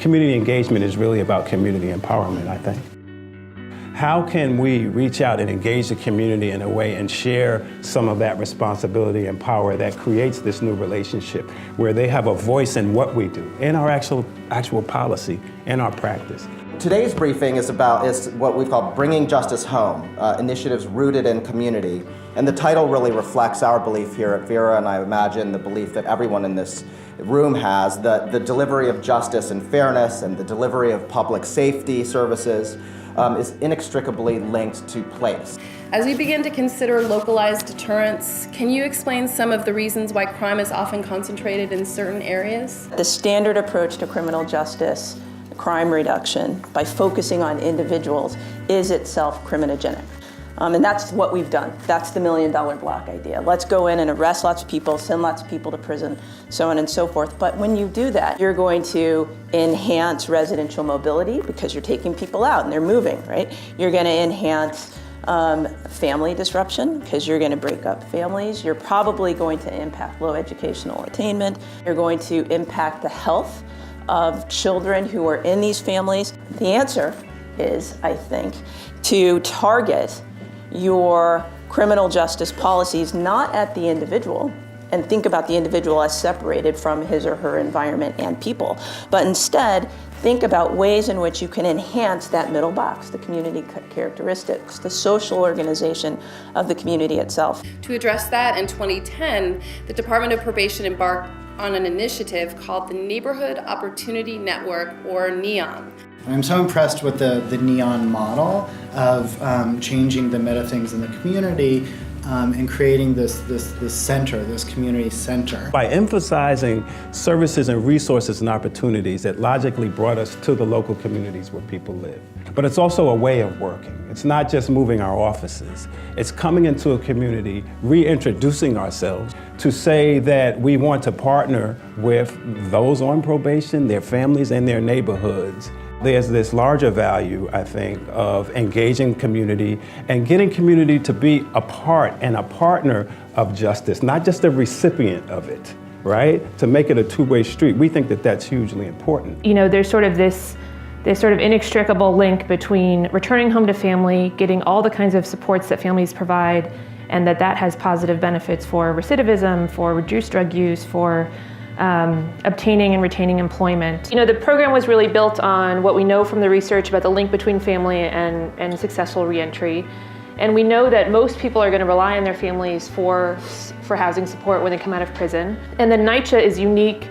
Community engagement is really about community empowerment, I think. How can we reach out and engage the community in a way and share some of that responsibility and power that creates this new relationship where they have a voice in what we do, in our actual policy, in our practice? Today's briefing is what we've called Bringing Justice Home, initiatives rooted in community. And the title really reflects our belief here at Vera, and I imagine the belief that everyone in this room has, that the delivery of justice and fairness and the delivery of public safety services is inextricably linked to place. As we begin to consider localized deterrence, can you explain some of the reasons why crime is often concentrated in certain areas? The standard approach to criminal justice, crime reduction, by focusing on individuals, is itself criminogenic. And that's what we've done. That's the $1 million block idea. Let's go in and arrest lots of people, send lots of people to prison, so on and so forth. But when you do that, you're going to enhance residential mobility because you're taking people out and they're moving, right? You're going to enhance family disruption because you're going to break up families. You're probably going to impact low educational attainment. You're going to impact the health of children who are in these families. The answer is, I think, to target your criminal justice policies not at the individual and think about the individual as separated from his or her environment and people, but instead think about ways in which you can enhance that middle box, the community characteristics, the social organization of the community itself. To address that, in 2010, the Department of Probation embarked on an initiative called the Neighborhood Opportunity Network, or NEON. I'm so impressed with the NEON model of changing the meta things in the community and creating this center, this community center. By emphasizing services and resources and opportunities that logically brought us to the local communities where people live. But it's also a way of working. It's not just moving our offices. It's coming into a community, reintroducing ourselves to say that we want to partner with those on probation, their families, and their neighborhoods. There's this larger value, I think, of engaging community and getting community to be a part and a partner of justice, not just a recipient of it, right? To make it a two-way street. We think that that's hugely important. You know, there's sort of this sort of inextricable link between returning home to family, getting all the kinds of supports that families provide, and that has positive benefits for recidivism, for reduced drug use, for obtaining and retaining employment. You know, the program was really built on what we know from the research about the link between family and successful reentry. And we know that most people are going to rely on their families for housing support when they come out of prison. And then NYCHA is unique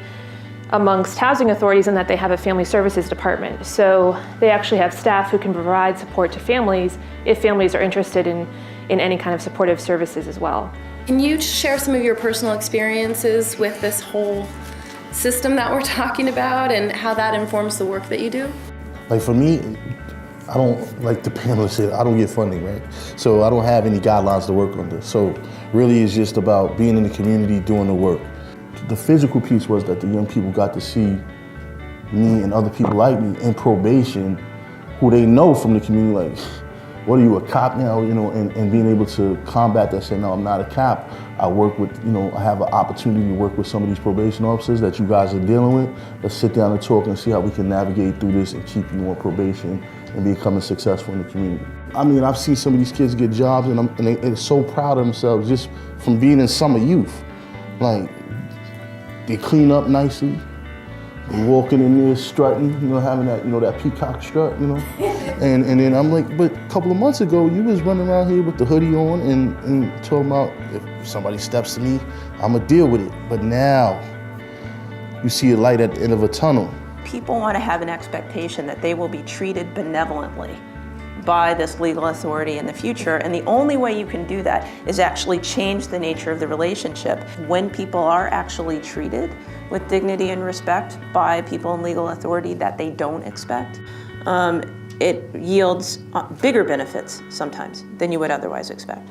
amongst housing authorities in that they have a family services department. So they actually have staff who can provide support to families if families are interested in any kind of supportive services as well. Can you share some of your personal experiences with this whole system that we're talking about and how that informs the work that you do? Like for me, I don't, like the panel said, I don't get funding, right? So I don't have any guidelines to work under. So really it's just about being in the community, doing the work. The physical piece was that the young people got to see me and other people like me in probation who they know from the community, like, what are you, a cop now? You know, and being able to combat that, saying, no, I'm not a cop. I work with, you know, I have an opportunity to work with some of these probation officers that you guys are dealing with. Let's sit down and talk and see how we can navigate through this and keep you on probation and becoming successful in the community. I mean, I've seen some of these kids get jobs and they're so proud of themselves just from being in summer youth. Like, they clean up nicely. They're walking in there strutting, you know, having that, you know, that peacock strut, you know. And then I'm like, but a couple of months ago, you was running around here with the hoodie on and talking about if somebody steps to me, I'm gonna deal with it. But now, you see a light at the end of a tunnel. People want to have an expectation that they will be treated benevolently by this legal authority in the future, and the only way you can do that is actually change the nature of the relationship. When people are actually treated with dignity and respect by people in legal authority that they don't expect, it yields bigger benefits sometimes than you would otherwise expect.